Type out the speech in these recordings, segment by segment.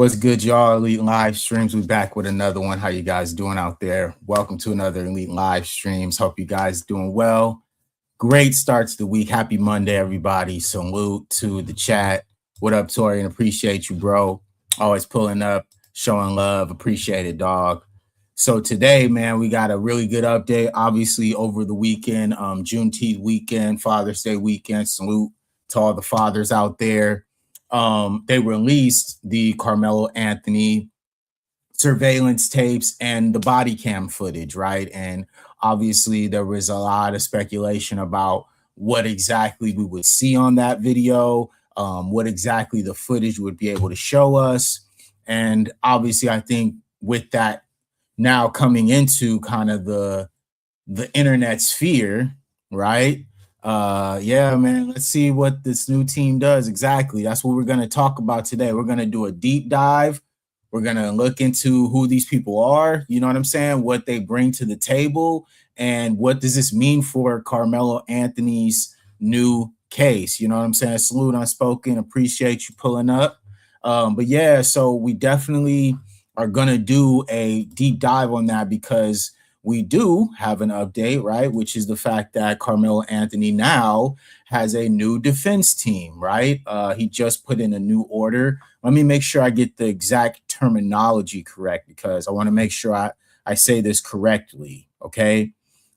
What's good, y'all? Elite Live Streams. We back with another one. How you guys doing out there? Welcome to another Elite Live Streams. Hope you guys doing well. Great start to the week. Happy Monday, everybody. Salute to the chat. What up, Torian? Appreciate you, bro. Always pulling up, showing love. Appreciate it, dog. So today, man, we got a really good update. Obviously, over the weekend, Juneteenth weekend, Father's Day weekend. Salute to all the fathers out there. They released the Karmelo Anthony surveillance tapes and the body cam footage, right? And obviously there was a lot of speculation about what exactly we would see on that video, what exactly the footage would be able to show us. And obviously I think with that now coming into kind of the internet sphere, right? Yeah, man, let's see what this new team does. Exactly. That's what we're going to talk about today. We're going to do a deep dive. We're going to look into who these people are, you know what I'm saying, what they bring to the table, and what does this mean for Karmelo Anthony's new case. You know what I'm saying? Salute Unspoken. Appreciate you pulling up. But yeah, so we definitely are going to do a deep dive on that because we do have an update, right? Which is the fact that Karmelo Anthony now has a new defense team, right? He just put in a new order. Let me make sure I get the exact terminology correct because I want to make sure I say this correctly, okay?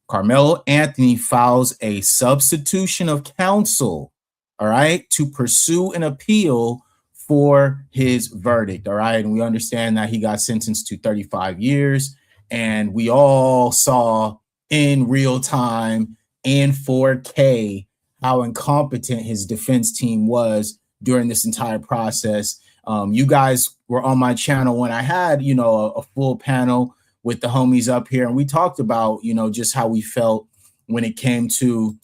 Karmelo Anthony files a substitution of counsel, all right, to pursue an appeal for his verdict, all right? And we understand that he got sentenced to 35 years. And we all saw in real time in 4K how incompetent his defense team was during this entire process. You guys were on my channel when I had, you know, a full panel with the homies up here. And we talked about, you know, just how we felt when it came to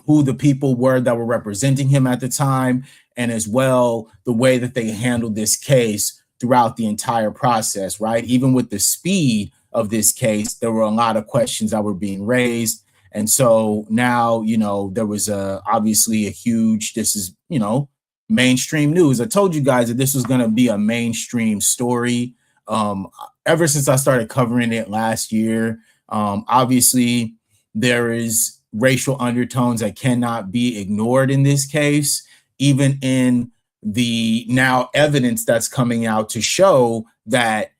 who the people were that were representing him at the time, and as well the way that they handled this case throughout the entire process, right? Even with the speed of this case, there were a lot of questions that were being raised. And so now, you know, there was obviously a huge, this is, you know, mainstream news. I told you guys that this was going to be a mainstream story. Ever since I started covering it last year, obviously there is racial undertones that cannot be ignored in this case, even in the now evidence that's coming out to show that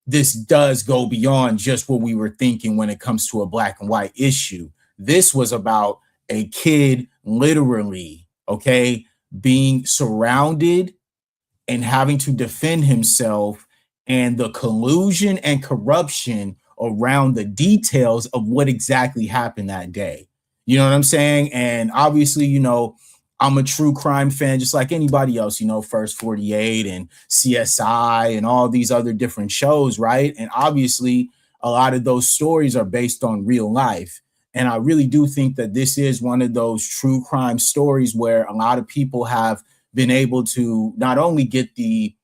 this does go beyond just what we were thinking when it comes to a black and white issue. This was about a kid literally, okay, being surrounded and having to defend himself, and the collusion and corruption around the details of what exactly happened that day. You know what I'm saying? And obviously, you know, I'm a true crime fan, just like anybody else, you know, First 48 and CSI and all these other different shows, right? And obviously, a lot of those stories are based on real life. And I really do think that this is one of those true crime stories where a lot of people have been able to not only get the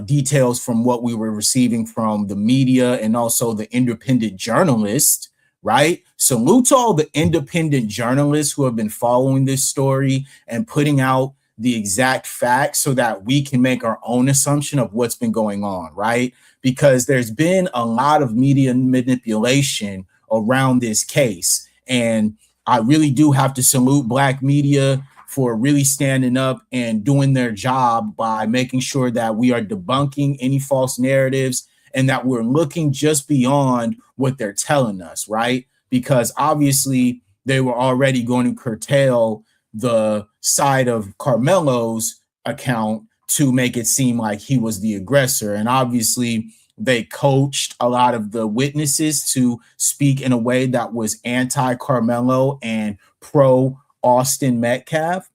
details from what we were receiving from the media and also the independent journalists, right? Salute to all the independent journalists who have been following this story and putting out the exact facts so that we can make our own assumption of what's been going on, right? Because there's been a lot of media manipulation around this case. And I really do have to salute Black media for really standing up and doing their job by making sure that we are debunking any false narratives and that we're looking just beyond what they're telling us, right? Because obviously they were already going to curtail the side of Karmelo's account to make it seem like he was the aggressor. And obviously they coached a lot of the witnesses to speak in a way that was anti-Karmelo and pro-Austin Metcalf.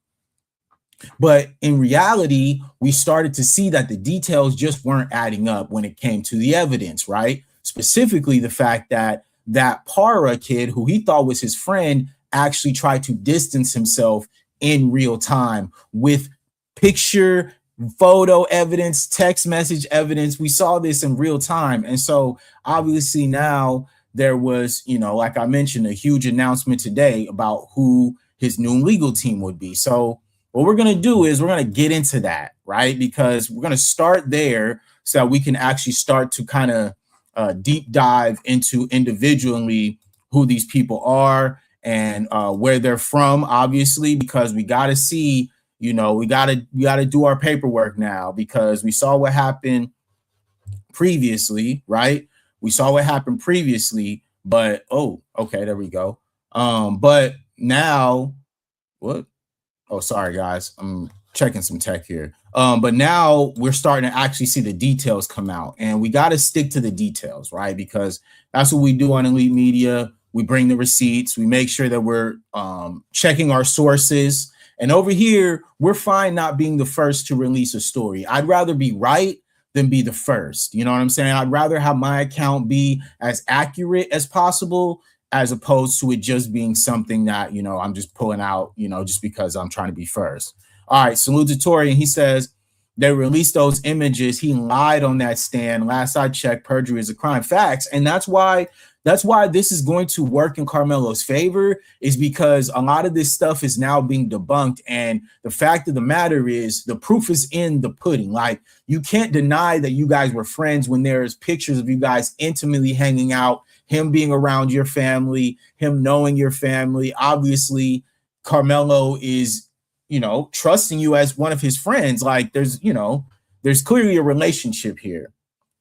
But in reality, we started to see that the details just weren't adding up when it came to the evidence, right? Specifically, the fact that that Para kid, who he thought was his friend, actually tried to distance himself in real time with picture, photo evidence, text message evidence. We saw this in real time. And so obviously now there was, you know, like I mentioned, a huge announcement today about who his new legal team would be. So what we're going to do is we're going to get into that, right? Because we're going to start there so that we can actually start to kind of deep dive into individually who these people are and where they're from, obviously, because we got to see, we got to do our paperwork now, because we saw what happened previously, right? We saw what happened previously, but oh, okay, there we go. But now, what? Oh, sorry guys, I'm checking some tech here. But now we're starting to actually see the details come out, and we got to stick to the details, right? Because that's what we do on Elite Media. We bring the receipts, we make sure that we're checking our sources. And over here, we're fine not being the first to release a story. I'd rather be right than be the first. You know what I'm saying? I'd rather have my account be as accurate as possible, as opposed to it just being something that, I'm just pulling out, just because I'm trying to be first. All right, salute to Tori, and he says they released those images. He lied on that stand. Last I checked, perjury is a crime. Facts. And that's why this is going to work in Karmelo's favor, is because a lot of this stuff is now being debunked. And the fact of the matter is, the proof is in the pudding. Like, you can't deny that you guys were friends when there's pictures of you guys intimately hanging out, him being around your family, him knowing your family. Obviously, Karmelo is, trusting you as one of his friends. Like, there's clearly a relationship here.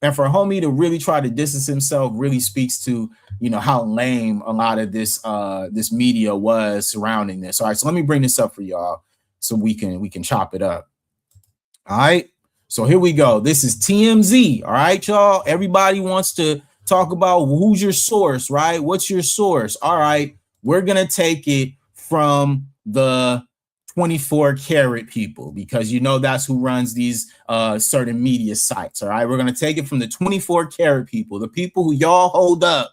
And for homie to really try to distance himself really speaks to, how lame a lot of this media was surrounding this. All right, so let me bring this up for y'all so we can chop it up. All right, so here we go. This is TMZ. All right, y'all. Everybody wants to talk about who's your source, right? What's your source? All right, we're gonna take it from the 24 karat people, because that's who runs these certain media sites. All right, we're gonna take it from the 24 karat people, the people who y'all hold up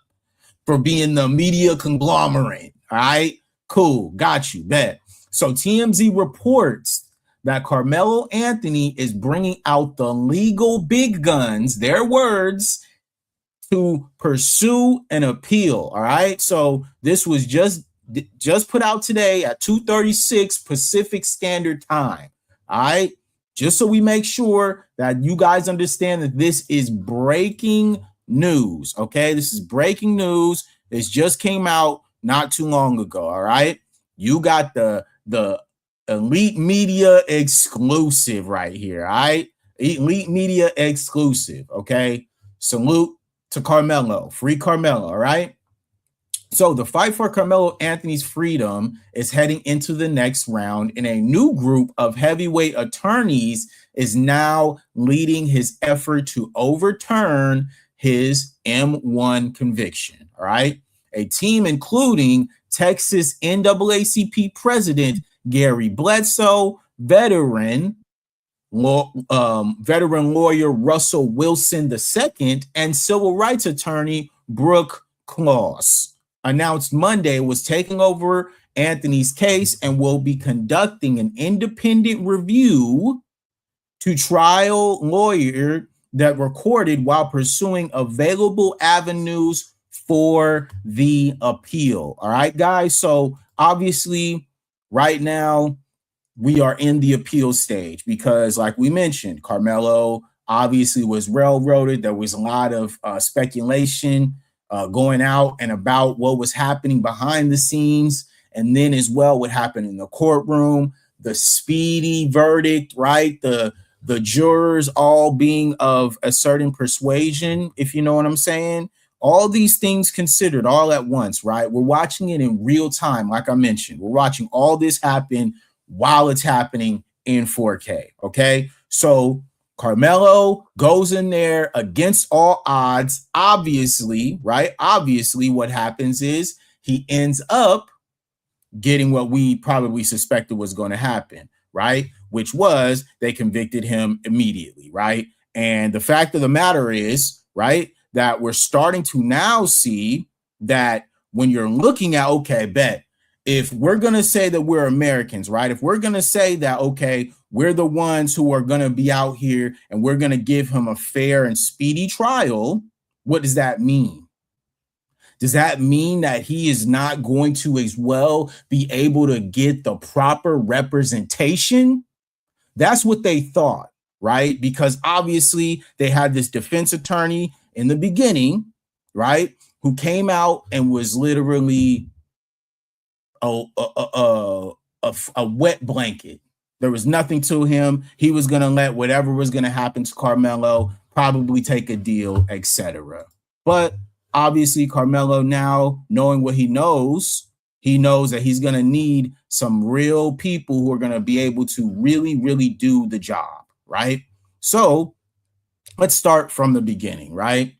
for being the media conglomerate. All right, cool, got you, bet. So TMZ reports that Karmelo Anthony is bringing out the legal big guns, their words, to pursue an appeal. All right, so this was just put out today at 2:36 Pacific Standard Time. All right, just so we make sure that you guys understand that this is breaking news. Okay, this is breaking news. This just came out not too long ago. All right, you got the Elite Media exclusive right here. All right, Elite Media exclusive. Okay, salute to Karmelo, free Karmelo. All right. So the fight for Karmelo Anthony's freedom is heading into the next round, and a new group of heavyweight attorneys is now leading his effort to overturn his M1 conviction. All right. A team including Texas NAACP President Gary Bledsoe, veteran lawyer Russell Wilson II, and civil rights attorney Brooke Claus, announced Monday was taking over Anthony's case and will be conducting an independent review to trial lawyer that recorded while pursuing available avenues for the appeal. All right, guys. So obviously, right now, we are in the appeal stage because, like we mentioned, Karmelo obviously was railroaded. There was a lot of speculation going out and about what was happening behind the scenes, and then as well what happened in the courtroom, the speedy verdict, right? The jurors all being of a certain persuasion, if you know what I'm saying. All these things considered all at once, right? We're watching it in real time, like I mentioned. We're watching all this happen while it's happening in 4K, okay? So Karmelo goes in there against all odds, obviously, right? Obviously, what happens is he ends up getting what we probably suspected was going to happen, right? Which was they convicted him immediately, right? And the fact of the matter is, right, that we're starting to now see that when you're looking at, okay, bet, if we're going to say that we're Americans, right? If we're going to say that, okay, we're the ones who are going to be out here and we're going to give him a fair and speedy trial, what does that mean? Does that mean that he is not going to as well be able to get the proper representation? That's what they thought. right? Because obviously they had this defense attorney in the beginning, right, who came out and was literally a wet blanket. There was nothing to him. He was going to let whatever was going to happen to Karmelo, probably take a deal, etc. But obviously, Karmelo now, knowing what he knows that he's going to need some real people who are going to be able to really, really do the job, right? So let's start from the beginning, right?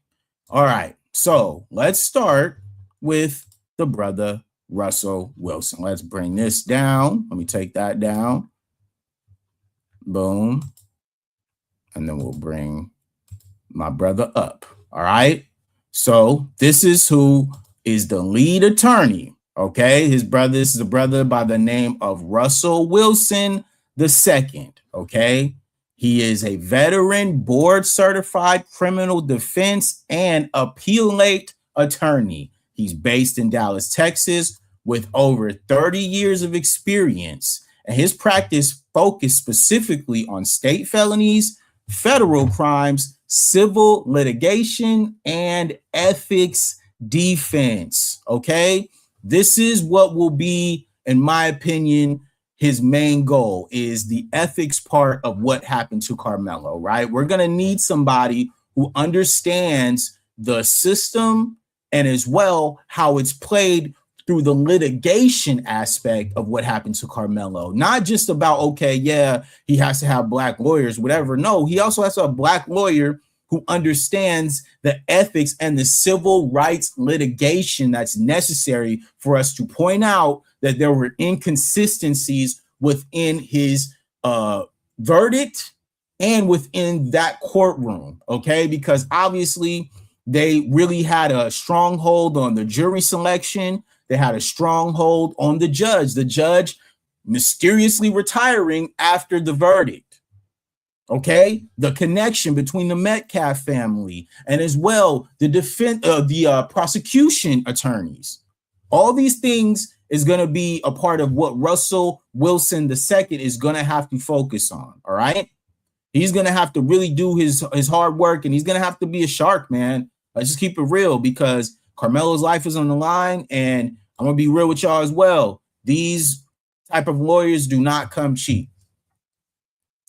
All right. So let's start with the brother Russell Wilson. Let's bring this down. Let me take that down. Boom. And then we'll bring my brother up. All right. So this is who is the lead attorney. Okay. His brother, this is a brother by the name of Russell Wilson II. Okay. He is a veteran board certified criminal defense and appellate attorney. He's based in Dallas, Texas, with over 30 years of experience. And his practice focused specifically on state felonies, federal crimes, civil litigation, and ethics defense. Okay. This is what will be, in my opinion, his main goal is the ethics part of what happened to Karmelo, right? We're going to need somebody who understands the system and as well how it's played through the litigation aspect of what happened to Karmelo. Not just about, okay, yeah, he has to have black lawyers, whatever. No, he also has to have a black lawyer who understands the ethics and the civil rights litigation that's necessary for us to point out that there were inconsistencies within his verdict and within that courtroom, okay? Because obviously they really had a stronghold on the jury selection. They had a stronghold on the judge mysteriously retiring after the verdict. Okay, the connection between the Metcalf family and as well the prosecution attorneys. All these things is going to be a part of what Russell Wilson II is going to have to focus on. All right, he's going to have to really do his hard work, and he's going to have to be a shark, man. Let's just keep it real, because Karmelo's life is on the line, and I'm going to be real with y'all as well. These type of lawyers do not come cheap.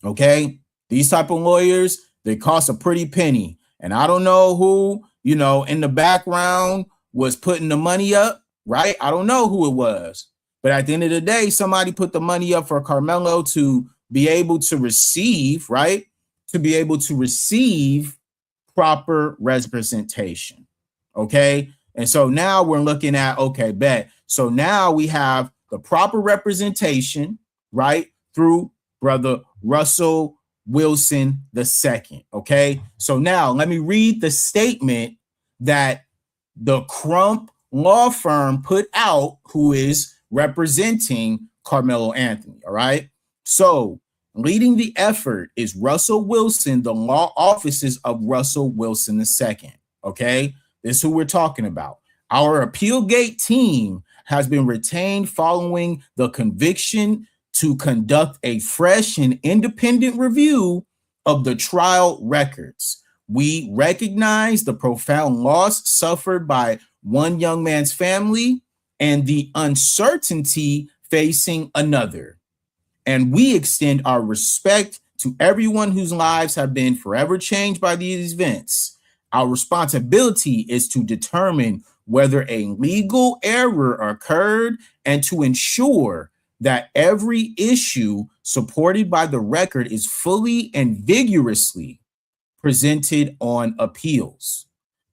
Okay. These type of lawyers, they cost a pretty penny. And I don't know who, in the background was putting the money up, right? I don't know who it was. But at the end of the day, somebody put the money up for Karmelo to be able to receive, right? To be able to receive proper representation. Okay. And so now we're looking at, okay, bet. So now we have the proper representation, right? Through brother Russell Wilson II. Okay. So now let me read the statement that the Crump law firm put out, who is representing Karmelo Anthony. All right. So leading the effort is Russell Wilson, the law offices of Russell Wilson II. Okay. This is who we're talking about. Our Appealgate team has been retained following the conviction to conduct a fresh and independent review of the trial records. We recognize the profound loss suffered by one young man's family and the uncertainty facing another. And we extend our respect to everyone whose lives have been forever changed by these events. Our responsibility is to determine whether a legal error occurred and to ensure that every issue supported by the record is fully and vigorously presented on appeals.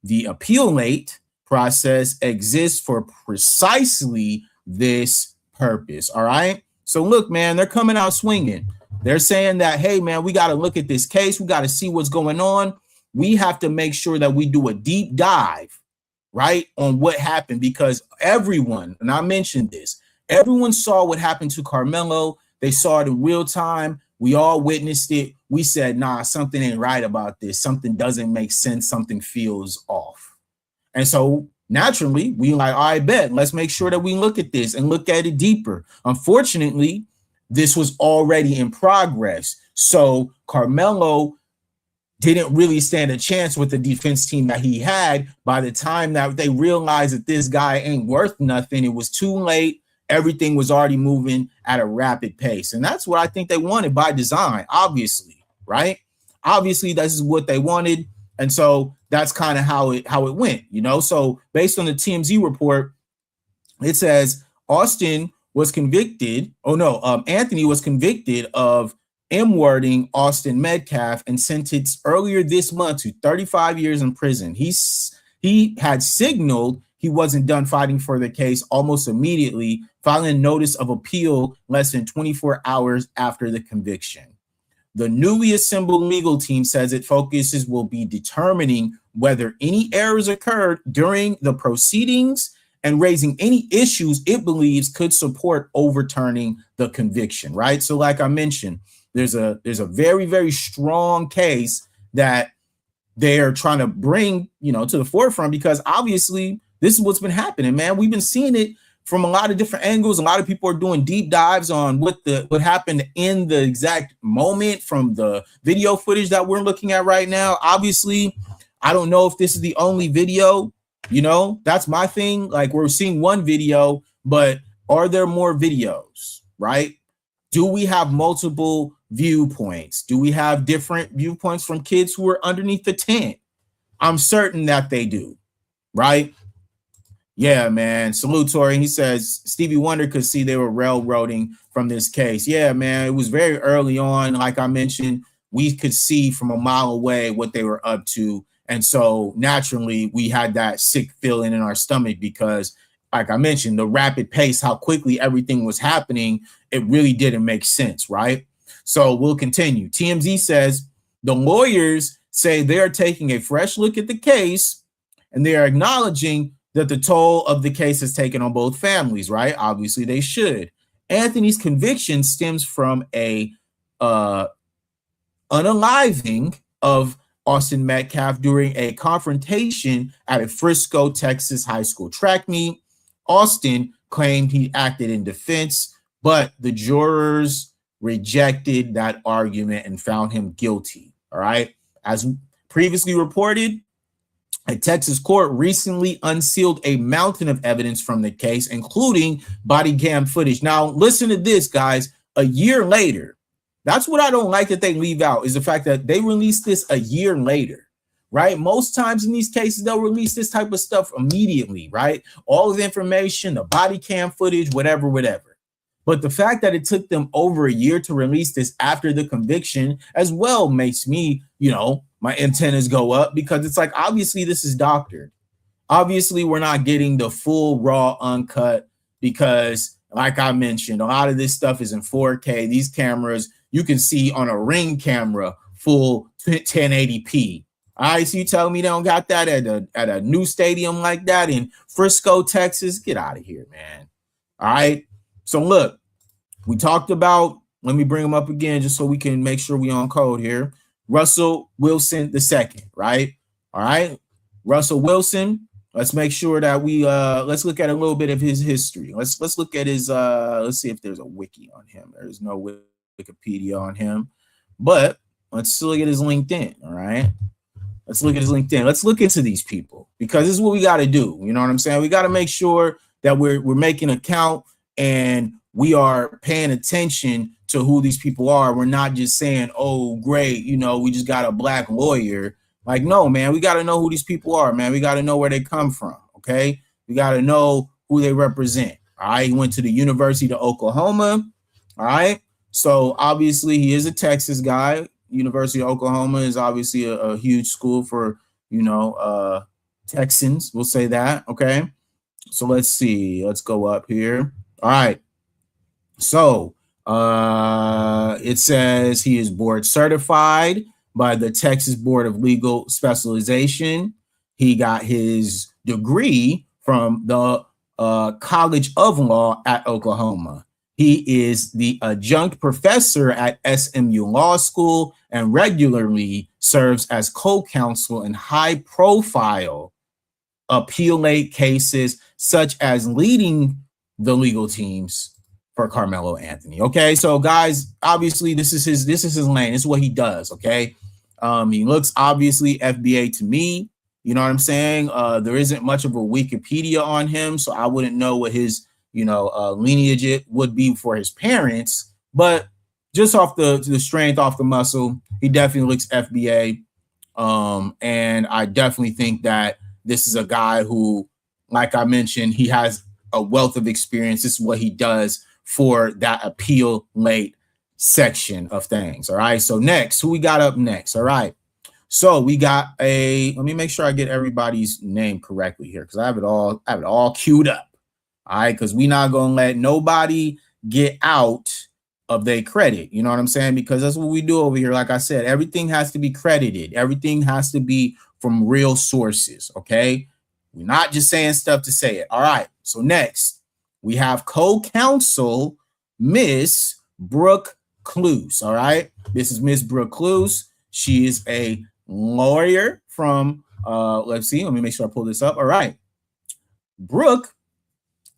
The appealate process exists for precisely this purpose. All right. So look, man, they're coming out swinging. They're saying that, hey, man, we got to look at this case. We got to see what's going on. We have to make sure that we do a deep dive, right, on what happened, because everyone, and I mentioned this, everyone saw what happened to Karmelo. They saw it in real time. We all witnessed it. We said, nah, something ain't right about this. Something doesn't make sense. Something feels off. And so naturally, we like, all right, bet. Let's make sure that we look at this and look at it deeper. Unfortunately, this was already in progress. So Karmelo didn't really stand a chance with the defense team that he had. By the time that they realized that this guy ain't worth nothing, it was too late. Everything was already moving at a rapid pace. And that's what I think they wanted by design, obviously, right? Obviously, this is what they wanted. And so that's kind of how it went, you know? So based on the TMZ report, it says Austin was convicted. Oh, no, Anthony was convicted of M-wording Austin Metcalf and sentenced earlier this month to 35 years in prison. He had signaled he wasn't done fighting for the case almost immediately, filing a notice of appeal less than 24 hours after the conviction. The newly assembled legal team says its focuses will be determining whether any errors occurred during the proceedings and raising any issues it believes could support overturning the conviction, right? So like I mentioned, there's a very, very strong case that they're trying to bring, you know, to the forefront, because obviously this is what's been happening, man. We've been seeing it from a lot of different angles. A lot of people are doing deep dives on what happened in the exact moment from the video footage that we're looking at right now. Obviously, I don't know if this is the only video, you know, that's my thing. Like, we're seeing one video, but are there more videos, right? Do we have multiple viewpoints? Do we have different viewpoints from kids who are underneath the tent? I'm certain that they do, right? Yeah, man. Salute, Tori. He says Stevie Wonder could see they were railroading from this case. Yeah, man. It was very early on. Like I mentioned, we could see from a mile away what they were up to. And so naturally, we had that sick feeling in our stomach because, like I mentioned, the rapid pace, how quickly everything was happening, it really didn't make sense, right? So we'll continue. TMZ says the lawyers say they are taking a fresh look at the case, and they are acknowledging that the toll of the case has taken on both families, right? Obviously, they should. Anthony's conviction stems from a unaliving of Austin Metcalf during a confrontation at a Frisco, Texas high school track meet. Austin claimed he acted in defense, but the jurors rejected that argument and found him guilty, all right? As previously reported, a Texas court recently unsealed a mountain of evidence from the case, including body cam footage. Now, listen to this, guys. A year later, that's what I don't like that they leave out, is the fact that they released this a year later, right? Most times in these cases, they'll release this type of stuff immediately, right? All of the information, the body cam footage, whatever. But the fact that it took them over a year to release this after the conviction as well makes me, you know, my antennas go up, because it's like, obviously this is doctored. Obviously we're not getting the full raw uncut, because like I mentioned, a lot of this stuff is in 4K. These cameras, you can see on a Ring camera full 1080p. All right, so you telling me they don't got that at a new stadium like that in Frisco, Texas? Get out of here, man. All right, so look, we talked about, let me bring them up again just so we can make sure we on code here. Russell Wilson II, right? All right, Russell Wilson. Let's make sure that we let's look at a little bit of his history. Let's look at his let's see if there's a wiki on him. There's no Wikipedia on him, but let's look at his LinkedIn. All right, let's look at his LinkedIn. Let's look into these people, because this is what we got to do. You know what I'm saying? We got to make sure that we're making a count and we are paying attention to who these people are. We're not just saying, oh, great, you know, we just got a black lawyer. Like, no, man, we got to know who these people are, man. We got to know where they come from, okay? We got to know who they represent, all right? He went to the University of Oklahoma, all right? So, obviously, he is a Texas guy. University of Oklahoma is obviously a huge school for, you know, Texans. We'll say that, okay? So, let's see. Let's go up here. All right. So, it says he is board certified by the Texas Board of Legal Specialization. He got his degree from the College of Law at Oklahoma. He is the adjunct professor at SMU Law School and regularly serves as co-counsel in high-profile appellate cases, such as leading the legal teams for Carmelo Anthony. Okay, so guys, obviously this is his lane. This is what he does. Okay, he looks obviously FBA to me. You know what I'm saying? There isn't much of a Wikipedia on him, so I wouldn't know what his lineage would be for his parents. But just off the strength, off the muscle, he definitely looks FBA. And I definitely think that this is a guy who, like I mentioned, he has a wealth of experience. This is what he does for that appeal late section of things. All right. So next, who we got up next? All right. So we got let me make sure I get everybody's name correctly here because I have it all queued up. All right, because we're not gonna let nobody get out of their credit. You know what I'm saying? Because that's what we do over here. Like I said, everything has to be credited. Everything has to be from real sources. Okay. We're not just saying stuff to say it. All right. So next, we have co-counsel Miss Brooke Cluse. All right. This is Miss Brooke Cluse. She is a lawyer from, let's see. Let me make sure I pull this up. All right. Brooke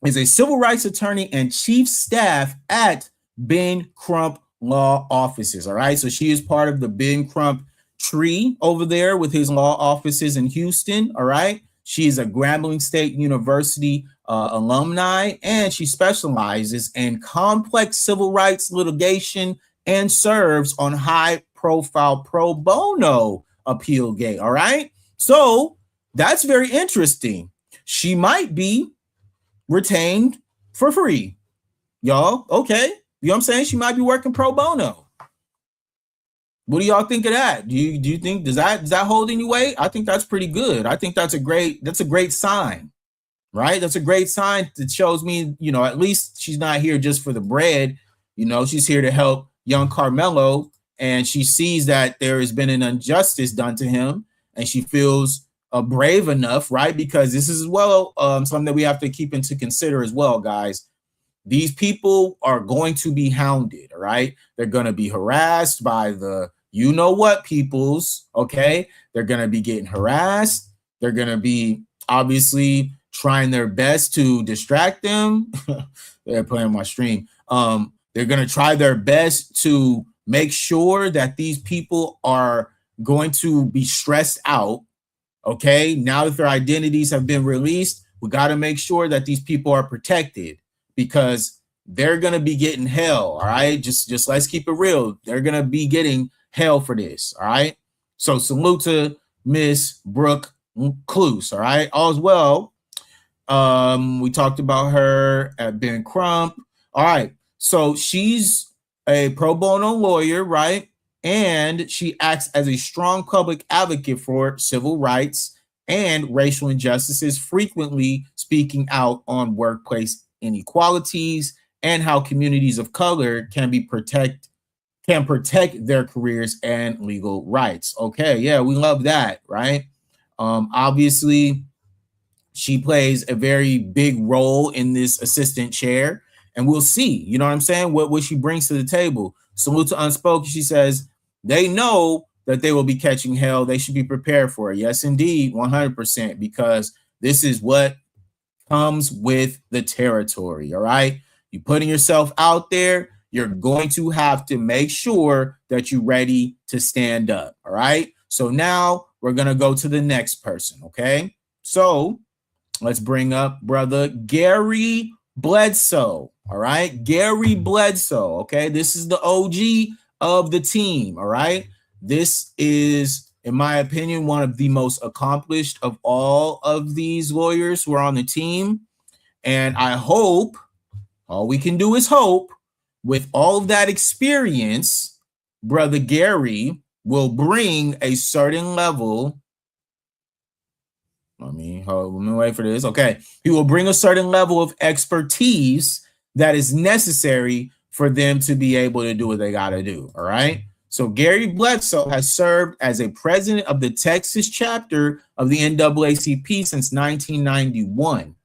is a civil rights attorney and chief staff at Ben Crump Law Offices. All right. So she is part of the Ben Crump tree over there with his law offices in Houston. All right. She is a Grambling State University alumni, and she specializes in complex civil rights litigation and serves on high-profile pro bono appeal gate. All right. So that's very interesting. She might be retained for free, y'all. Okay. You know what I'm saying? She might be working pro bono. What do y'all think of that? Do you think does that hold any weight? I think that's pretty good. I think that's a great sign, right? That's a great sign that shows me, at least she's not here just for the bread. She's here to help young Karmelo, and she sees that there has been an injustice done to him, and she feels brave enough, right? Because this is as well something that we have to keep into consider as well, guys. These people are going to be hounded, all right? They're going to be harassed by the you-know-what peoples, okay? They're going to be getting harassed. They're going to be obviously trying their best to distract them. They're playing my stream. They're going to try their best to make sure that these people are going to be stressed out, okay? Now that their identities have been released, we got to make sure that these people are protected, because they're going to be getting hell, all right? Just let's keep it real. They're going to be getting hell for this, all right? So salute to Miss Brooke Cluse, all right? All is well. We talked about her at Ben Crump. All right. So she's a pro bono lawyer, right? And she acts as a strong public advocate for civil rights and racial injustices, frequently speaking out on workplace inequalities and how communities of color can protect their careers and legal rights. Okay, yeah, we love that, right? Obviously, she plays a very big role in this assistant chair, and we'll see, you know what I'm saying, what she brings to the table. Salute to Unspoken. She says they know that they will be catching hell. They should be prepared for it. Yes, indeed, 100%, because this is what comes with the territory, all right? You're putting yourself out there. You're going to have to make sure that you're ready to stand up, all right? So now we're going to go to the next person, okay? So let's bring up brother Gary Bledsoe, all right? Gary Bledsoe, okay? This is the OG of the team, all right? This is, in my opinion, one of the most accomplished of all of these lawyers who are on the team. And I hope, all we can do is hope, with all of that experience, brother Gary will bring a certain level. Let me wait for this. Okay. He will bring a certain level of expertise that is necessary for them to be able to do what they got to do. All right. So Gary Bledsoe has served as a president of the Texas chapter of the NAACP since 1991.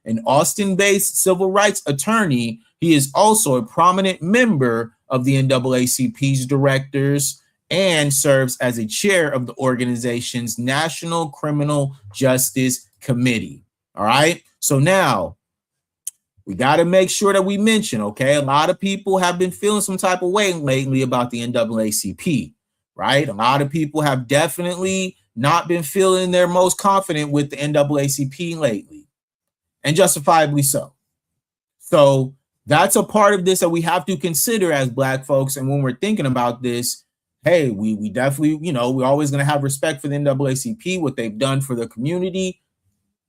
An Austin-based civil rights attorney, he is also a prominent member of the NAACP's directors and serves as a chair of the organization's National Criminal Justice Committee. All right. So now we got to make sure that we mention, okay, a lot of people have been feeling some type of way lately about the NAACP, right? A lot of people have definitely not been feeling their most confident with the NAACP lately, and justifiably so. So that's a part of this that we have to consider as Black folks. And when we're thinking about this, hey, we definitely, you know, we're always going to have respect for the NAACP, what they've done for the community,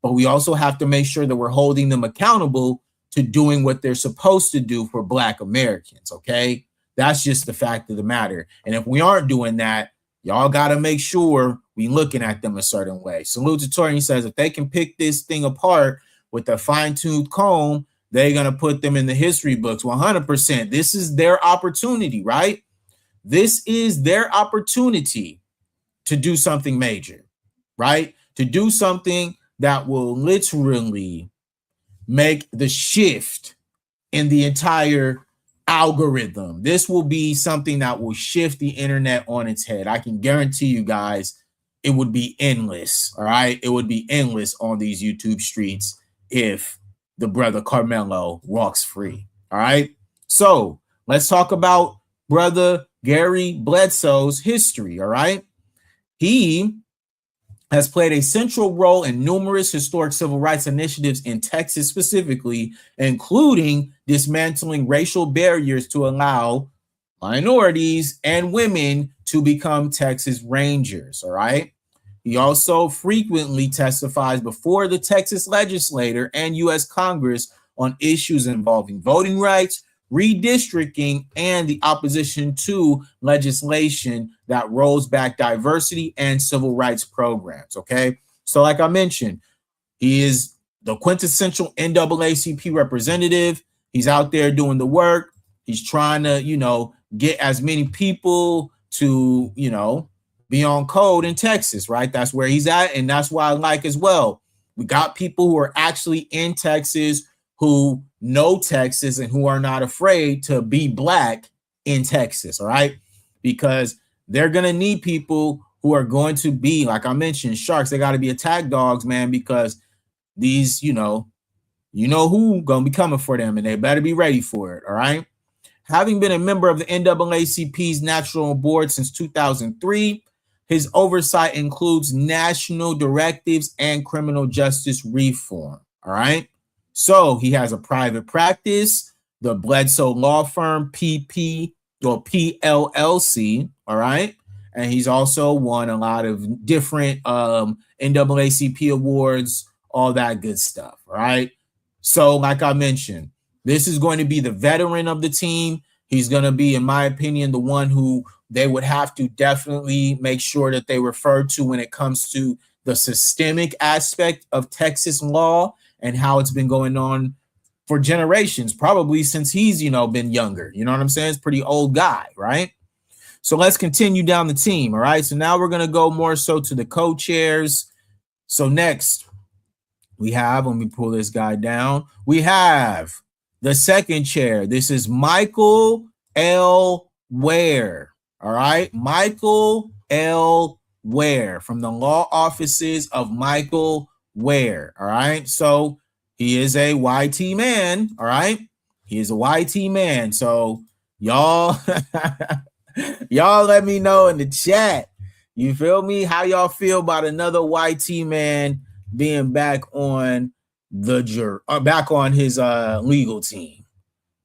but we also have to make sure that we're holding them accountable to doing what they're supposed to do for Black Americans, okay? That's just the fact of the matter. And if we aren't doing that, y'all got to make sure we looking at them a certain way. Salute to Tori. He says, if they can pick this thing apart with a fine-tuned comb, they're going to put them in the history books 100%. This is their opportunity, right? This is their opportunity to do something major, right? To do something that will literally make the shift in the entire algorithm. This will be something that will shift the internet on its head. I can guarantee you guys it would be endless, all right? It would be endless on these YouTube streets if the brother Karmelo walks free, all right? So let's talk about brother Gary Bledsoe's history, all right? He has played a central role in numerous historic civil rights initiatives in Texas specifically, including dismantling racial barriers to allow minorities and women to become Texas Rangers, all right? He also frequently testifies before the Texas legislature and U.S. Congress on issues involving voting rights, redistricting, and the opposition to legislation that rolls back diversity and civil rights programs, okay? So like I mentioned, he is the quintessential NAACP representative. He's out there doing the work. He's trying to, you know, get as many people to, you know, be on code in Texas, right? That's where he's at, and that's why I like as well. We got people who are actually in Texas, who know Texas and who are not afraid to be Black in Texas, all right? Because they're going to need people who are going to be, like I mentioned, sharks. They got to be attack dogs, man, because these, you know who going to be coming for them, and they better be ready for it, all right? Having been a member of the NAACP's National Board since 2003, his oversight includes national directives and criminal justice reform, all right? So he has a private practice, the Bledsoe Law Firm, PP or PLLC, all right? And he's also won a lot of different NAACP awards, all that good stuff, all right? So like I mentioned, this is going to be the veteran of the team. He's going to be, in my opinion, the one who they would have to definitely make sure that they refer to when it comes to the systemic aspect of Texas law and how it's been going on for generations, probably since he's, you know, been younger. You know what I'm saying? It's a pretty old guy, right? So let's continue down the team, all right? So now we're going to go more so to the co-chairs. So next, we have, let me pull this guy down. We have the second chair. This is Michael L. Ware, all right? Michael L. Ware from the law offices of Michael Ware, all right? So he is a YT man, all right? He is a YT man. So y'all, y'all let me know in the chat. You feel me? How y'all feel about another YT man being back on the jury, back on his legal team?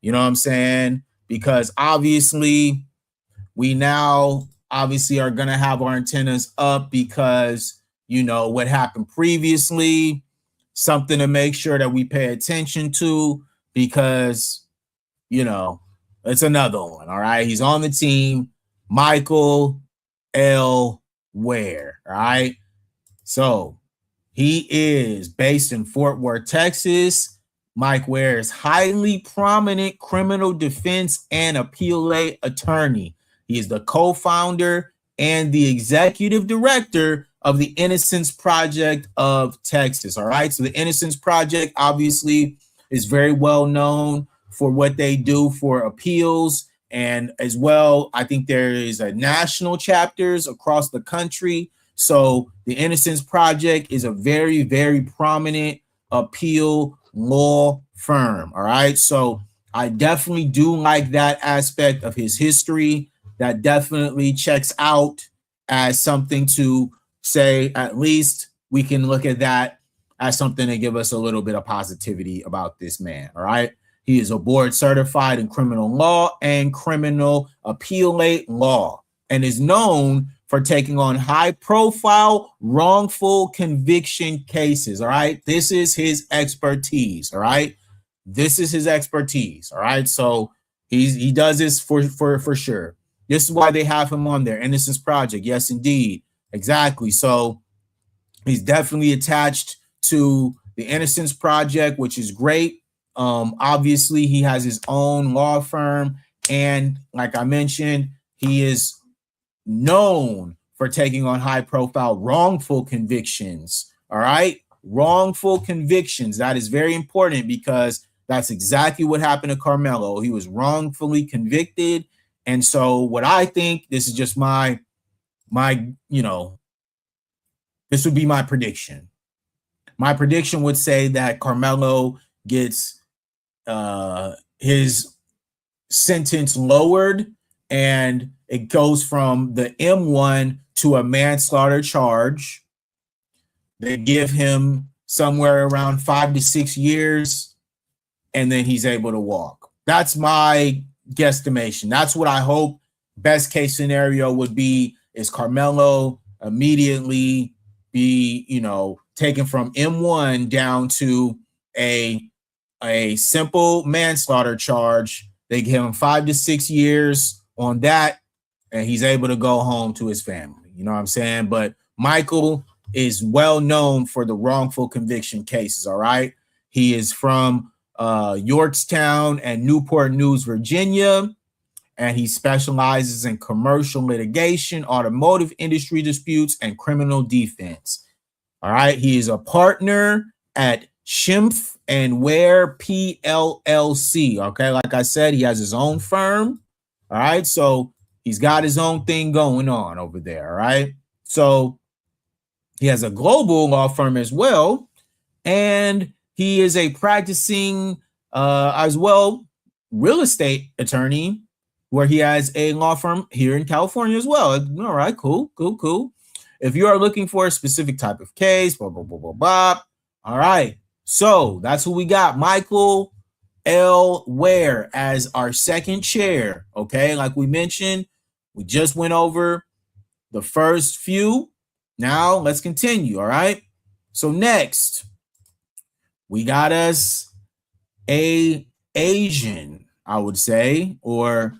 You know what I'm saying? Because obviously we now obviously are going to have our antennas up because, you know, what happened previously, something to make sure that we pay attention to, because, you know, it's another one. All right. He's on the team, Michael L. Ware. All right. So he is based in Fort Worth, Texas. Mike Ware is highly prominent criminal defense and appellate attorney. He is the co-founder and the executive director of the Innocence Project of Texas. All right. So the Innocence Project obviously is very well known for what they do for appeals. And as well, I think there is a national chapters across the country. So the Innocence Project is a very, very prominent appeal law firm. All right. So I definitely do like that aspect of his history. That definitely checks out as something to say, at least we can look at that as something to give us a little bit of positivity about this man. All right. He is a board certified in criminal law and criminal appellate law and is known for taking on high profile wrongful conviction cases. All right. This is his expertise. All right. This is his expertise. All right. So he does this for sure. This is why they have him on their Innocence Project. Yes, indeed. Exactly. So he's definitely attached to the Innocence Project, which is great. Obviously, he has his own law firm. And like I mentioned, he is known for taking on high profile wrongful convictions. All right. Wrongful convictions. That is very important because that's exactly what happened to Karmelo. He was wrongfully convicted. And so what I think, this is just my, this would be my prediction. My prediction would say that Karmelo gets his sentence lowered and it goes from the M1 to a manslaughter charge. They give him somewhere around 5 to 6 years, and then he's able to walk. That's my guesstimation. That's what I hope. Best case scenario would be is Karmelo immediately be, taken from M1 down to a simple manslaughter charge. They give him 5 to 6 years on that, and he's able to go home to his family. You know what I'm saying? But Michael is well known for the wrongful conviction cases. All right. He is from Yorktown and Newport News, Virginia, and he specializes in commercial litigation, automotive industry disputes, and criminal defense. All right. He is a partner at Schimpf and Ware PLLC. Okay. Like I said, he has his own firm. All right. So he's got his own thing going on over there. All right. So he has a global law firm as well. And he is a practicing as well real estate attorney where he has a law firm here in California as well. All right, cool. If you are looking for a specific type of case, blah, blah, blah, blah, blah. All right. So that's who we got. Michael L. Ware as our second chair. Okay. Like we mentioned, we just went over the first few. Now let's continue. All right. So next, we got us a Asian, I would say, or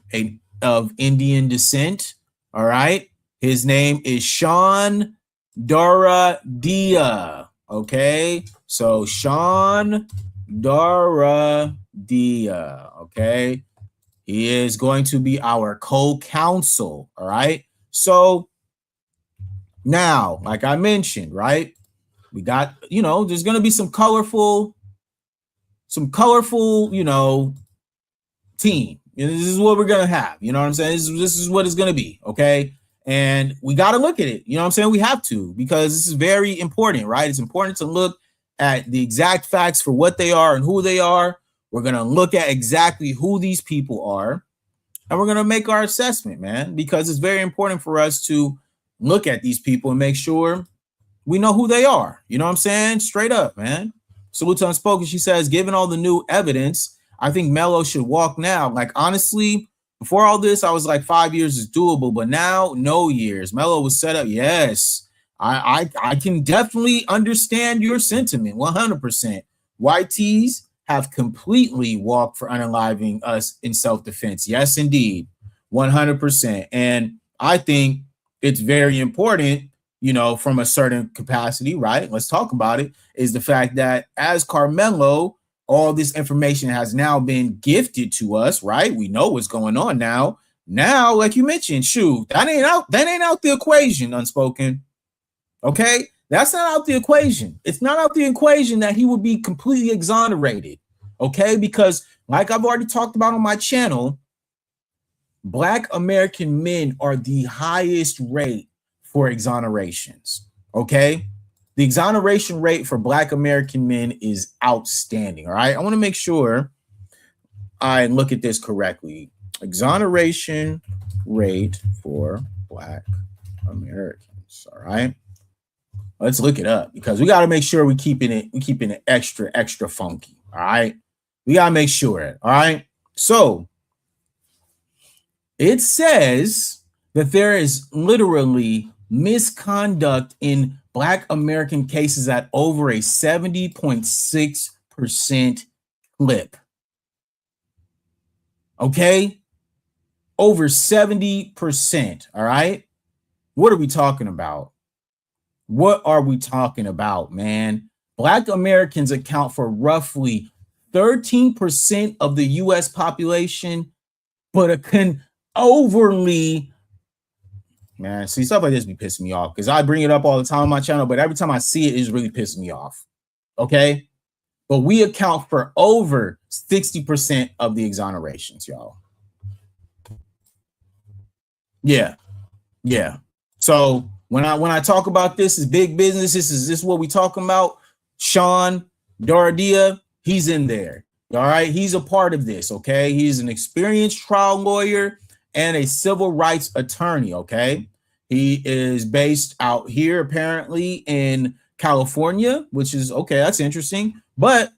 of Indian descent. All right. His name is Sean Daradia. Okay. So Sean Daradia. Okay. He is going to be our co-counsel. All right. So now, like I mentioned, right, we got, there's going to be some colorful, team. This is what we're going to have. You know what I'm saying? This is what it's going to be. Okay. And we got to look at it. You know what I'm saying? We have to, because this is very important, right? It's important to look at the exact facts for what they are and who they are. We're going to look at exactly who these people are. And we're going to make our assessment, man, because it's very important for us to look at these people and make sure we know who they are. You know what I'm saying? Straight up, man. Salute to Unspoken. She says, given all the new evidence, I think Melo should walk now. Like, honestly, before all this, I was like 5 years is doable, but now no years. Melo was set up. Yes, I can definitely understand your sentiment. 100%. YTs have completely walked for unaliving us in self-defense. Yes, indeed. 100%. And I think it's very important, from a certain capacity, right? Let's talk about it, is the fact that as Karmelo, all this information has now been gifted to us, right? We know what's going on now. Now, like you mentioned, shoot, that ain't out the equation, Unspoken. Okay? That's not out the equation. It's not out the equation that he would be completely exonerated. Okay? Because like I've already talked about on my channel, Black American men are the highest rate for exonerations. Okay? the exoneration rate for Black American men is outstanding. All right. I want to make sure I look at this correctly. Exoneration rate for Black Americans. All right. Let's look it up because we got to make sure we're keeping it extra funky. All right. We got to make sure. All right. So it says that there is literally misconduct in Black American cases at over a 70.6% clip. Okay? Over 70%. All right? What are we talking about? What are we talking about, man? Black Americans account for roughly 13% of the U.S. population, but overly, man, see, stuff like this be pissing me off because I bring it up all the time on my channel, but every time I see it, it's really pissing me off. Okay? But we account for over 60% of the exonerations, y'all. Yeah. Yeah. So when I talk about this is big business, this is what we talking about. Sean Dardia, he's in there. All right. He's a part of this. Okay. He's an experienced trial lawyer and a civil rights attorney. Okay. He is based out here, apparently in California, which is okay. That's interesting. But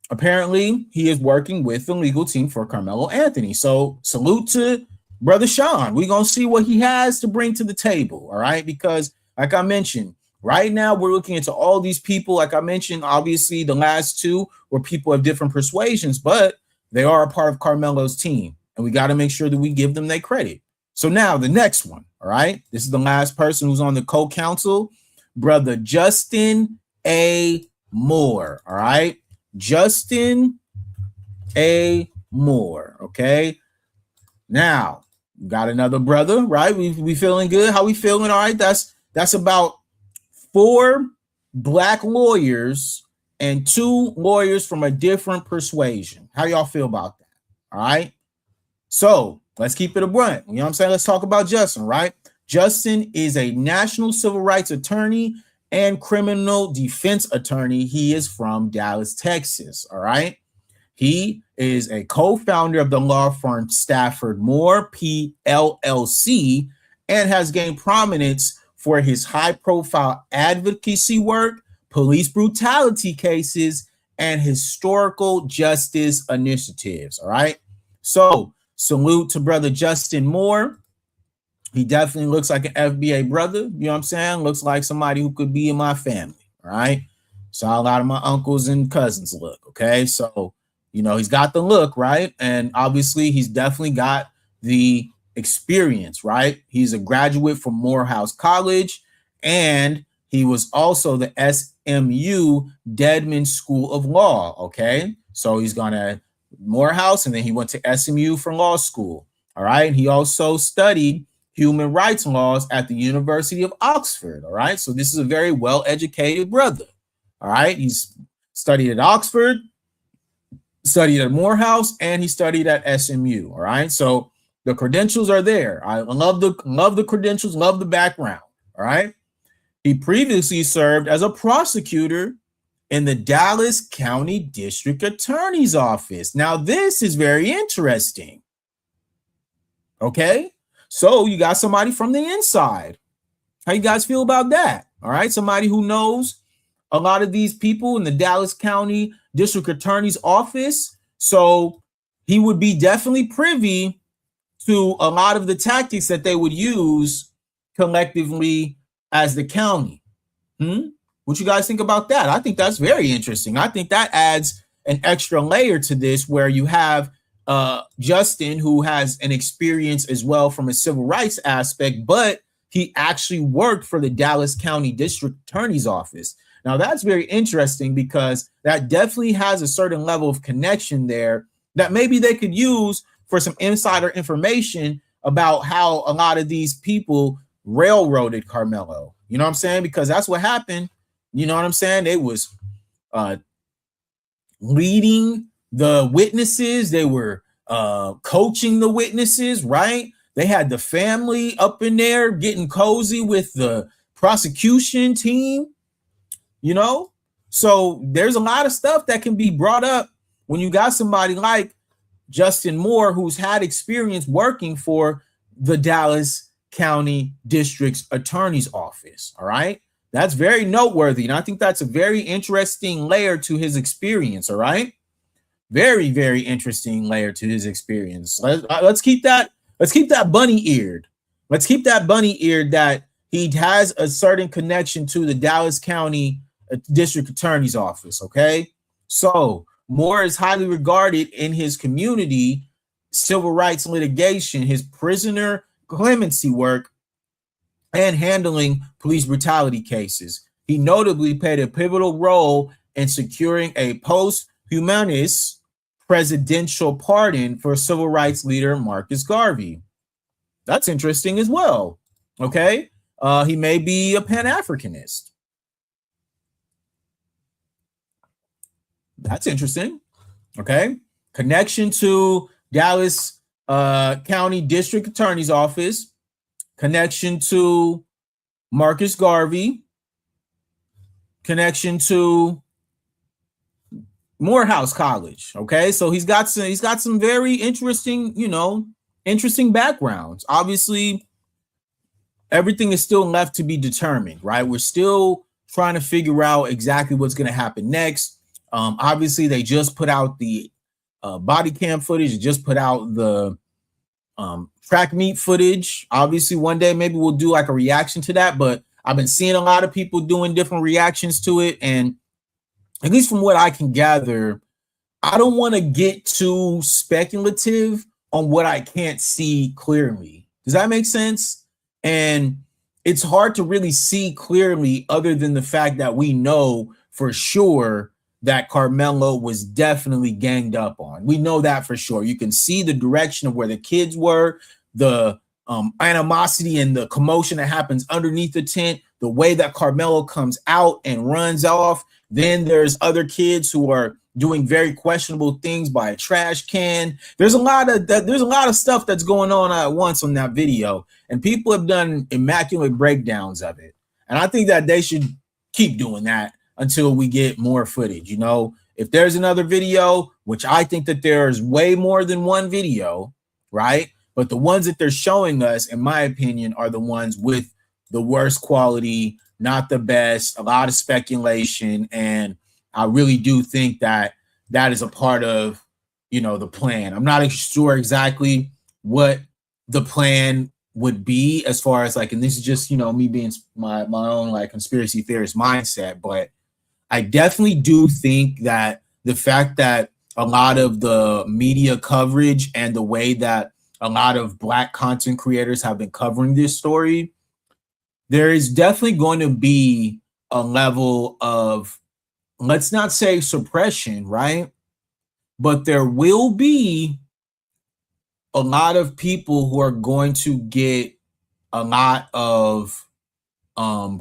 apparently he is working with the legal team for Karmelo Anthony. So salute to Brother Sean. We're going to see what he has to bring to the table. All right. Because like I mentioned, right now we're looking into all these people. Like I mentioned, obviously the last two were people of different persuasions, but they are a part of Karmelo's team. And we got to make sure that we give them their credit. So now the next one. All right. This is the last person who's on the co-counsel, Brother Justin A. Moore. All right. Justin A. Moore. Okay. Now, got another brother, right? We feeling good. How we feeling? All right. That's about 4 Black lawyers and 2 lawyers from a different persuasion. How y'all feel about that? All right. So let's keep it a brunt. You know what I'm saying? Let's talk about Justin, right? Justin is a national civil rights attorney and criminal defense attorney. He is from Dallas, Texas. All right. He is a co-founder of the law firm Stafford Moore, PLLC, and has gained prominence for his high-profile advocacy work, police brutality cases, and historical justice initiatives. All right. So salute to Brother Justin Moore. He definitely looks like an FBA brother. You know what I'm saying? Looks like somebody who could be in my family. All right. So a lot of my uncles and cousins look. Okay. So, you know, he's got the look, right? And obviously he's definitely got the experience, right? He's a graduate from Morehouse College, and he was also the SMU Dedman School of Law. Okay. So he's gone to Morehouse and then he went to SMU for law school. All right. And he also studied human rights laws at the University of Oxford. All right. So this is a very well-educated brother. All right. He's studied at Oxford, studied at Morehouse, and he studied at SMU. All right. So the credentials are there. I love the credentials, love the background. All right. He previously served as a prosecutor in the Dallas County District Attorney's Office. Now, this is very interesting. Okay. So you got somebody from the inside. How you guys feel about that? All right. Somebody who knows a lot of these people in the Dallas County District Attorney's Office. So he would be definitely privy to a lot of the tactics that they would use collectively as the county. What you guys think about that? I think that's very interesting. I think that adds an extra layer to this where you have Justin, who has an experience as well from a civil rights aspect, but he actually worked for the Dallas County District Attorney's Office. Now, that's very interesting because that definitely has a certain level of connection there that maybe they could use for some insider information about how a lot of these people railroaded Karmelo. You know what I'm saying? Because that's what happened. You know what I'm saying? They was leading the witnesses. They were coaching the witnesses, right? They had the family up in there getting cozy with the prosecution team. you know? So there's a lot of stuff that can be brought up when you got somebody like Justin Moore, who's had experience working for the Dallas County District's Attorney's Office. All right. That's very noteworthy. And I think that's a very interesting layer to his experience. All right. Very, very interesting layer to his experience. Let's keep that. Let's keep that bunny eared. Let's keep that bunny eared that he has a certain connection to the Dallas County District Attorney's Office. Okay. So Moore is highly regarded in his community, civil rights litigation, his prisoner clemency work, and handling police brutality cases. He notably played a pivotal role in securing a post-humanist presidential pardon for civil rights leader Marcus Garvey. That's interesting as well. Okay. He may be a Pan-Africanist. That's interesting. Okay. Connection to Dallas County District Attorney's Office. Connection to Marcus Garvey. Connection to Morehouse College. Okay. So he's got some very interesting, interesting backgrounds. Obviously, everything is still left to be determined, right? We're still trying to figure out exactly what's going to happen next. Obviously, they just put out the body cam footage. They just put out the track meet footage. Obviously, one day maybe we'll do like a reaction to that. But I've been seeing a lot of people doing different reactions to it. And at least from what I can gather, I don't want to get too speculative on what I can't see clearly. Does that make sense? And it's hard to really see clearly other than the fact that we know for sure that Karmelo was definitely ganged up on. We know that for sure. You can see the direction of where the kids were, the animosity and the commotion that happens underneath the tent, the way that Karmelo comes out and runs off. Then there's other kids who are doing very questionable things by a trash can. There's a lot of stuff that's going on at once on that video, and people have done immaculate breakdowns of it. And I think that they should keep doing that until we get more footage. If there's another video, which I think that there's way more than one video, right? But the ones that they're showing us, in my opinion, are the ones with the worst quality, not the best, a lot of speculation. And I really do think that that is a part of, the plan. I'm not sure exactly what the plan would be as far as and this is just, me being my own conspiracy theorist mindset, but I definitely do think that the fact that a lot of the media coverage and the way that a lot of Black content creators have been covering this story, there is definitely going to be a level of, let's not say suppression, right? But there will be a lot of people who are going to get a lot of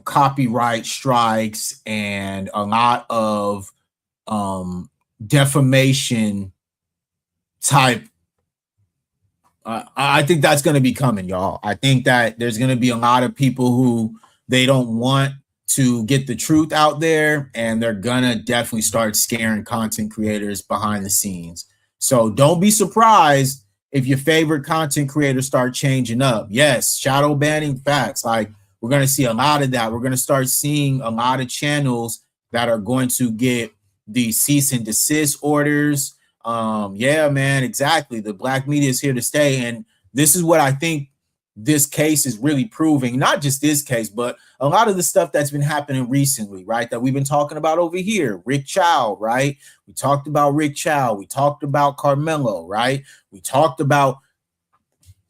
copyright strikes and a lot of defamation type. I think that's going to be coming, y'all. I think that there's going to be a lot of people who they don't want to get the truth out there, and they're going to definitely start scaring content creators behind the scenes. So don't be surprised if your favorite content creators start changing up. Yes, shadow banning, facts. We're going to see a lot of that. We're going to start seeing a lot of channels that are going to get the cease and desist orders. Yeah, man, exactly. The Black media is here to stay. And this is what I think this case is really proving. Not just this case, but a lot of the stuff that's been happening recently, right? That we've been talking about over here. Rick Chow, right? We talked about Rick Chow. We talked about Karmelo, right? We talked about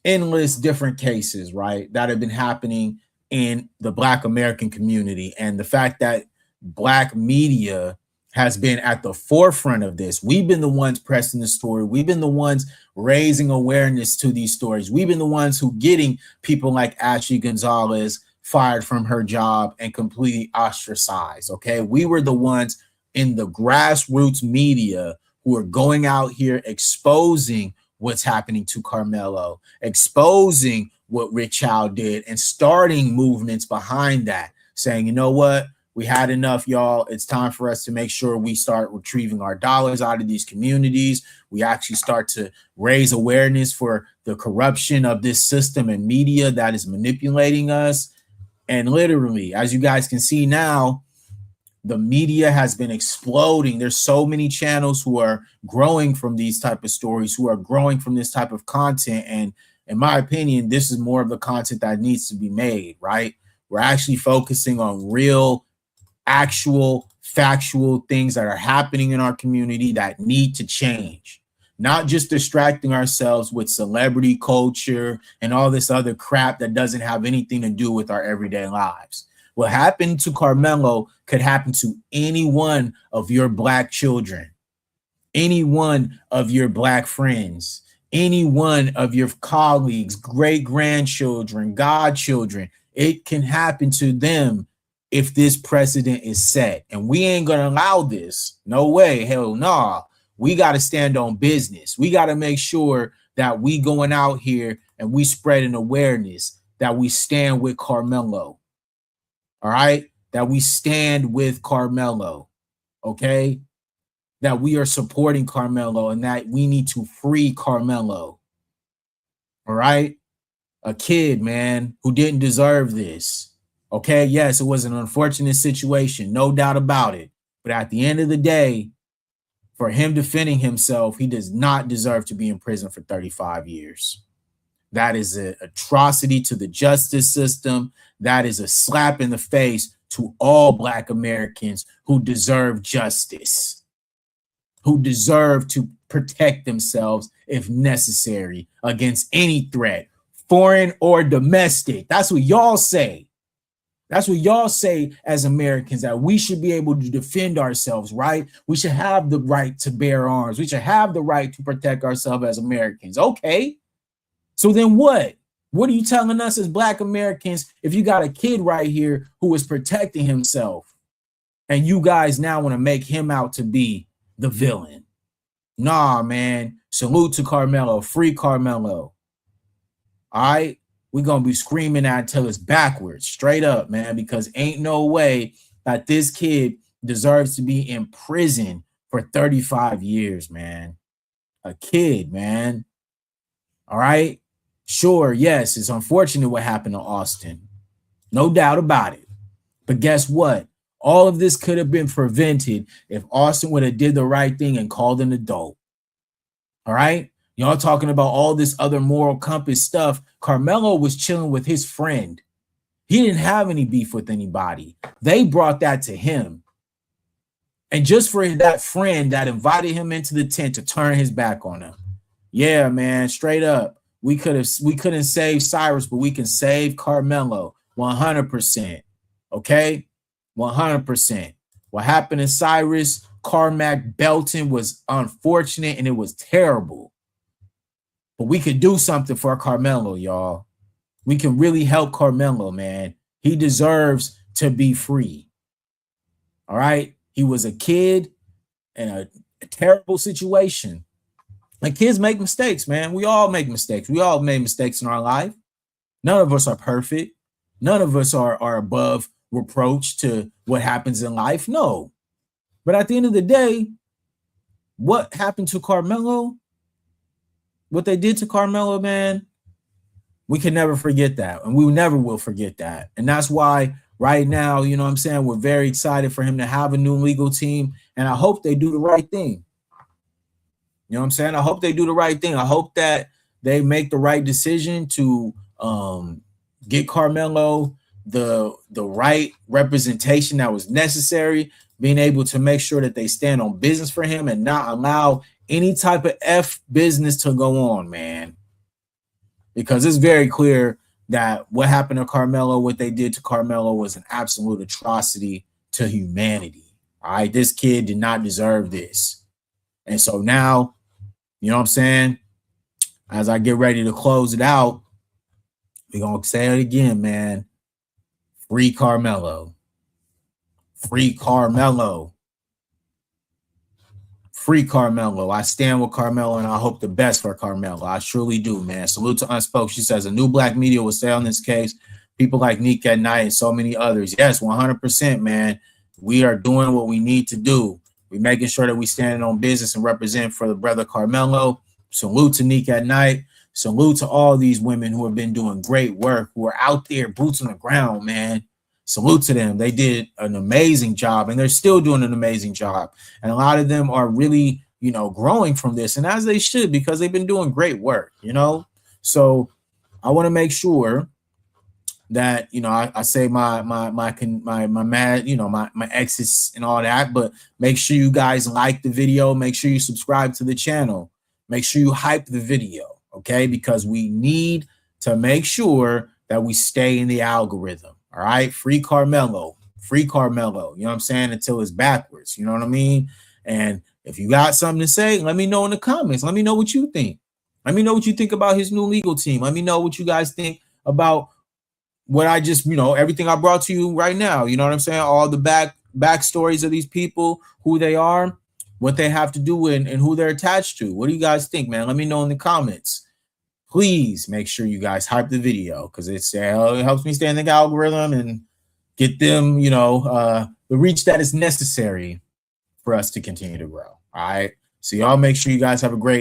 endless different cases, right? That have been happening in the Black American community, and the fact that Black media has been at the forefront of this. We've been the ones pressing the story. We've been the ones raising awareness to these stories. We've been the ones who getting people like Ashley Gonzalez fired from her job and completely ostracized. Okay. We were the ones in the grassroots media who are going out here exposing what's happening to Karmelo, exposing what Rick Chow did, and starting movements behind that, saying, you know what? We had enough, y'all. It's time for us to make sure we start retrieving our dollars out of these communities. We actually start to raise awareness for the corruption of this system and media that is manipulating us. And literally, as you guys can see now, the media has been exploding. There's so many channels who are growing from these type of stories, who are growing from this type of content. And in my opinion, this is more of the content that needs to be made, right? We're actually focusing on real, actual, factual things that are happening in our community that need to change. Not just distracting ourselves with celebrity culture and all this other crap that doesn't have anything to do with our everyday lives. What happened to Karmelo could happen to any one of your Black children, any one of your Black friends, any one of your colleagues, great-grandchildren, godchildren. It can happen to them if this precedent is set. And we ain't going to allow this. No way. Hell nah. We got to stand on business. We got to make sure that we going out here and we spreading awareness that we stand with Karmelo. All right? That we stand with Karmelo. Okay? That we are supporting Karmelo and that we need to free Karmelo. All right? A kid, man, who didn't deserve this. Okay? Yes, it was an unfortunate situation. No doubt about it. But at the end of the day, for him defending himself, he does not deserve to be in prison for 35 years. That is an atrocity to the justice system. That is a slap in the face to all Black Americans who deserve justice, who deserve to protect themselves if necessary against any threat, foreign or domestic. That's what y'all say. That's what y'all say as Americans, that we should be able to defend ourselves, right? We should have the right to bear arms. We should have the right to protect ourselves as Americans. Okay. So then what? What are you telling us as Black Americans if you got a kid right here who is protecting himself and you guys now want to make him out to be the villain? Nah, man. Salute to Karmelo. Free Karmelo. All right? We're going to be screaming that until it's backwards. Straight up, man, because ain't no way that this kid deserves to be in prison for 35 years, man. A kid, man. All right? Sure, yes, it's unfortunate what happened to Austin. No doubt about it. But guess what? All of this could have been prevented if Austin would have did the right thing and called an adult. All right? Y'all talking about all this other moral compass stuff. Karmelo was chilling with his friend. He didn't have any beef with anybody. They brought that to him. And just for that friend that invited him into the tent to turn his back on him. Yeah, man, straight up. We couldn't save Cyrus, but we can save Karmelo 100%. Okay? 100%. What happened to Cyrus, Carmack, Belton was unfortunate and it was terrible. But we could do something for Karmelo, y'all. We can really help Karmelo, man. He deserves to be free. All right? He was a kid in a terrible situation. And kids make mistakes, man. We all make mistakes. We all made mistakes in our life. None of us are perfect. None of us are above reproach to what happens in life. No. But at the end of the day, what happened to Karmelo, what they did to Karmelo, man, we can never forget that. And we never will forget that. And that's why right now, you know what I'm saying, we're very excited for him to have a new legal team. And I hope they do the right thing. You know what I'm saying? I hope they do the right thing. I hope that they make the right decision to get Karmelo the right representation that was necessary, being able to make sure that they stand on business for him and not allow any type of F business to go on, man. Because it's very clear that what happened to Karmelo, what they did to Karmelo was an absolute atrocity to humanity. All right, this kid did not deserve this. And so now, you know what I'm saying? As I get ready to close it out, we're going to say it again, man. Free Karmelo. Free Karmelo. Free Karmelo. I stand with Karmelo and I hope the best for Karmelo. I truly do, man. Salute to Unspoke. She says a new Black media will stay on this case. people like Nick at Night and so many others. Yes, 100%, man. We are doing what we need to do. We're making sure that we standing on business and represent for the brother Karmelo. Salute to Nick at Night. Salute to all these women who have been doing great work, who are out there, boots on the ground, man. Salute to them. They did an amazing job, and they're still doing an amazing job. And a lot of them are really, growing from this, and as they should, because they've been doing great work, So I want to make sure that I say my mad, my exits and all that, but make sure you guys like the video, make sure you subscribe to the channel, make sure you hype the video, okay? Because we need to make sure that we stay in the algorithm. All right, free Karmelo, you know what I'm saying, until it's backwards, you know what I mean? And if you got something to say, let me know in the comments. Let me know what you think. Let me know what you think about his new legal team. Let me know what you guys think about what I just, everything I brought to you right now. You know what I'm saying? All the backstories of these people, who they are, what they have to do, and who they're attached to. What do you guys think, man? Let me know in the comments. Please make sure you guys hype the video, because it helps me stay in the algorithm and get them, the reach that is necessary for us to continue to grow. All right. So y'all make sure you guys have a great